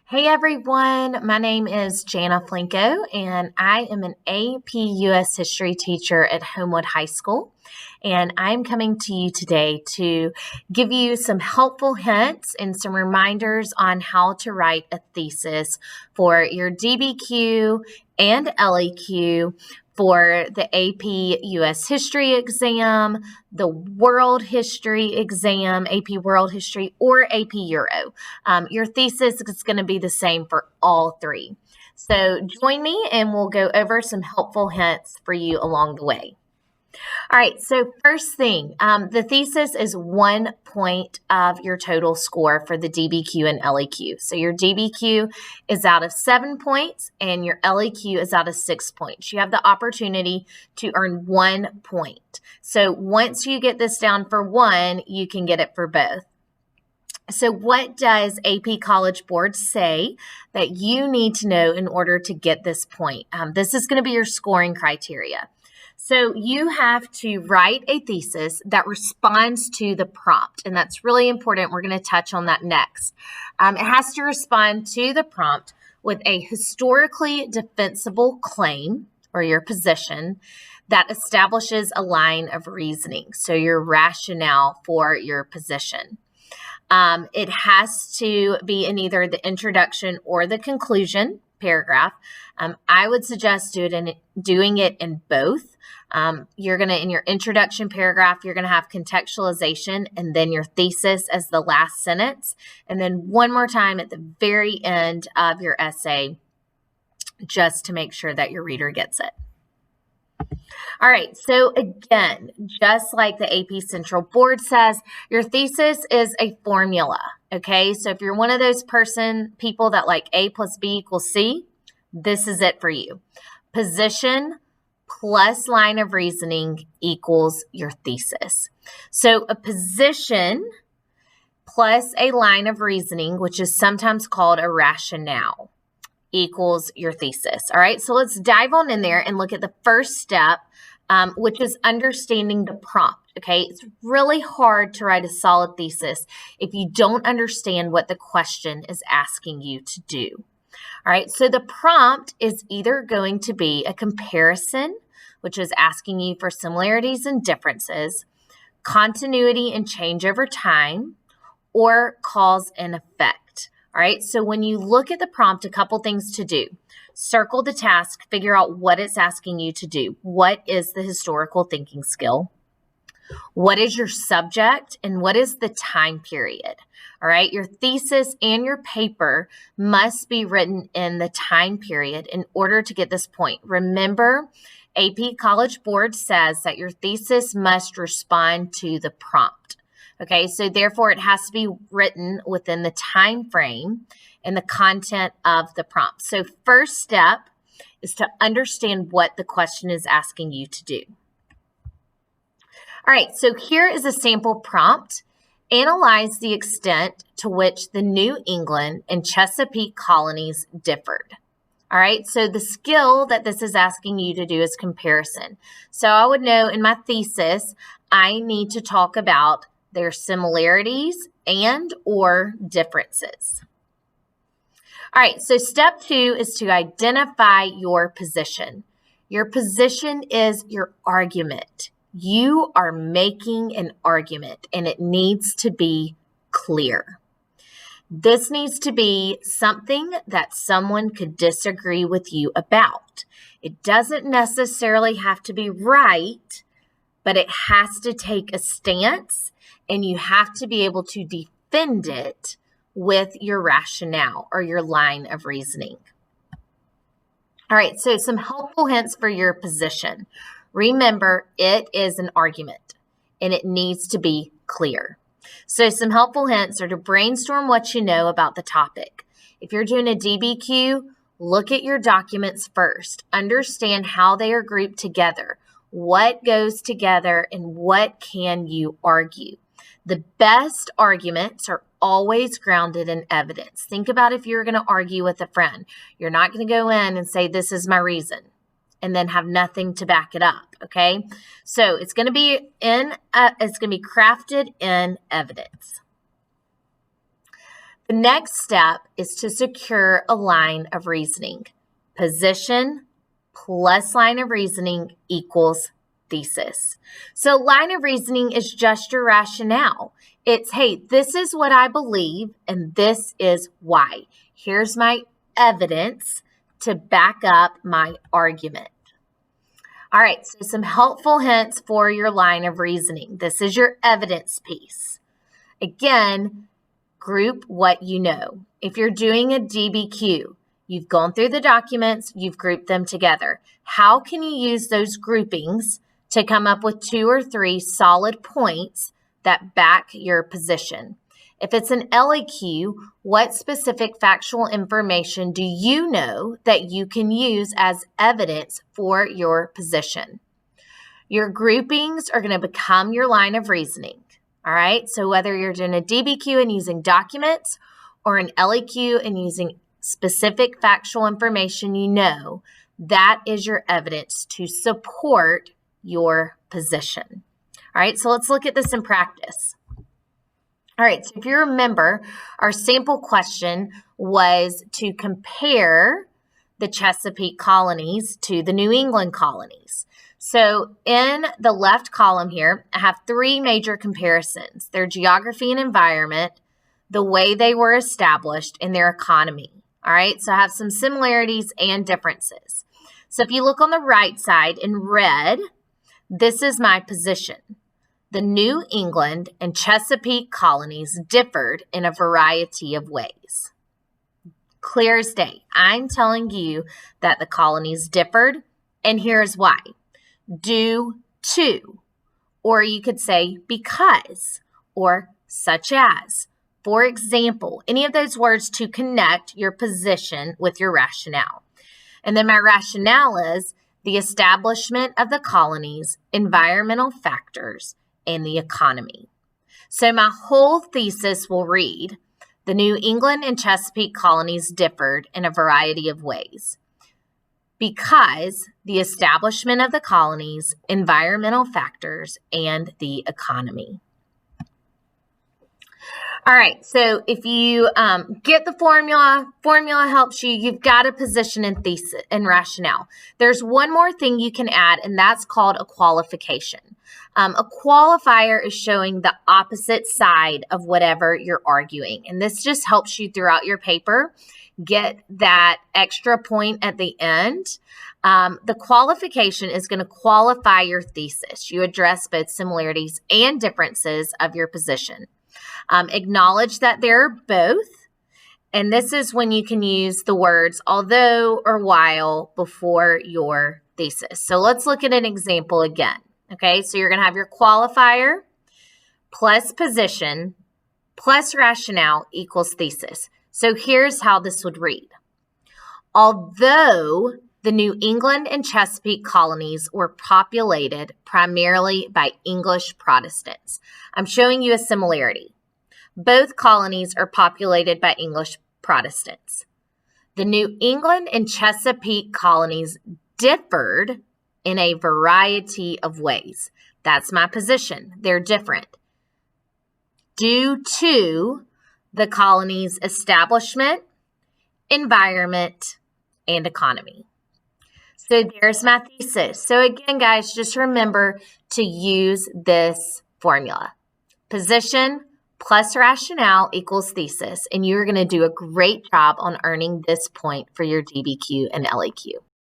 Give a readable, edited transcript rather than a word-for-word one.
Hey everyone, my name is Jana Flinkow and I am an AP US history teacher at Homewood High School. And I'm coming to you today to give you some helpful hints and some reminders on how to write a thesis for your DBQ and LEQ for the AP US History exam, the World History exam, AP World History, or AP Euro. Your thesis is going to be the same for all three. So join me and we'll go over some helpful hints for you along the way. All right, so first thing, the thesis is 1 point of your total score for the DBQ and LEQ. So your DBQ is out of 7 points and your LEQ is out of 6 points. You have the opportunity to earn 1 point. So once you get this down for 1, you can get it for both. So what does AP College Board say that you need to know in order to get this point? This is going to be your scoring criteria. So you have to write a thesis that responds to the prompt, and that's really important. We're going to touch on that next. It has to respond to the prompt with a historically defensible claim or your position that establishes a line of reasoning, so your rationale for your position. It has to be in either the introduction or the conclusion paragraph. I would suggest doing it in both. You're going to, in your introduction paragraph, you're going to have contextualization and then your thesis as the last sentence. And then one more time at the very end of your essay, just to make sure that your reader gets it. All right, so again, just like the AP Central Board says, your thesis is a formula, okay? So if you're one of those people that like A plus B equals C, this is it for you. Position plus line of reasoning equals your thesis. So a position plus a line of reasoning, which is sometimes called a rationale, equals your thesis. All right, so let's dive on in there and look at the first step, which is understanding the prompt. Okay, it's really hard to write a solid thesis if you don't understand what the question is asking you to do. All right, so the prompt is either going to be a comparison, which is asking you for similarities and differences, continuity and change over time, or cause and effect. All right, so when you look at the prompt, a couple things to do. Circle the task, figure out what it's asking you to do. What is the historical thinking skill? What is your subject? And what is the time period? All right, your thesis and your paper must be written in the time period in order to get this point. Remember, AP College Board says that your thesis must respond to the prompt. Okay, so therefore it has to be written within the time frame and the content of the prompt. So first step is to understand what the question is asking you to do. All right, so here is a sample prompt. Analyze the extent to which the New England and Chesapeake colonies differed. All right, so the skill that this is asking you to do is comparison. So I would know in my thesis, I need to talk about their similarities and or differences. All right, so step 2 is to identify your position. Your position is your argument. You are making an argument and it needs to be clear. This needs to be something that someone could disagree with you about. It doesn't necessarily have to be right, but it has to take a stance and you have to be able to defend it with your rationale or your line of reasoning. All right, so some helpful hints for your position. Remember, it is an argument and it needs to be clear. So some helpful hints are to brainstorm what you know about the topic. If you're doing a DBQ, look at your documents first. Understand how they are grouped together, what goes together, and what can you argue. The best arguments are always grounded in evidence. Think about if you're going to argue with a friend. You're not going to go in and say, this is my reason, and then have nothing to back it up, okay? So it's going to be crafted in evidence. The next step is to secure a line of reasoning. Position plus line of reasoning equals thesis. So line of reasoning is just your rationale. It's, hey, this is what I believe, and this is why. Here's my evidence to back up my argument. All right, so some helpful hints for your line of reasoning. This is your evidence piece. Again, group what you know. If you're doing a DBQ, you've gone through the documents, you've grouped them together. How can you use those groupings to come up with 2 or 3 solid points that back your position? If it's an LAQ, what specific factual information do you know that you can use as evidence for your position? Your groupings are going to become your line of reasoning. All right, so whether you're doing a DBQ and using documents or an LAQ and using specific factual information you know, that is your evidence to support your position. All right, so let's look at this in practice. All right, so if you remember, our sample question was to compare the Chesapeake colonies to the New England colonies. So in the left column here, I have 3 major comparisons: their geography and environment, the way they were established, and their economy. All right, so I have some similarities and differences. So if you look on the right side in red, this is my position. The New England and Chesapeake colonies differed in a variety of ways. Clear as day, I'm telling you that the colonies differed, and here's why. Due to, or you could say because, or such as. For example, any of those words to connect your position with your rationale. And then my rationale is the establishment of the colonies, environmental factors, and the economy. So my whole thesis will read, the New England and Chesapeake colonies differed in a variety of ways because the establishment of the colonies, environmental factors, and the economy. All right, so if you get the formula helps you, you've got a position and thesis and rationale. There's one more thing you can add, and that's called a qualification. A qualifier is showing the opposite side of whatever you're arguing, and this just helps you throughout your paper get that extra point at the end. The qualification is going to qualify your thesis. You address both similarities and differences of your position. Acknowledge that they're both, and this is when you can use the words although or while before your thesis. So let's look at an example again. Okay, so you're going to have your qualifier plus position plus rationale equals thesis. So here's how this would read. Although the New England and Chesapeake colonies were populated primarily by English Protestants, I'm showing you a similarity. Both colonies are populated by English Protestants. The New England and Chesapeake colonies differed in a variety of ways. That's my position. They're different. Due to the colony's establishment, environment, and economy. So there's my thesis. So again, guys, just remember to use this formula. Position plus rationale equals thesis, and you're going to do a great job on earning this point for your DBQ and LAQ.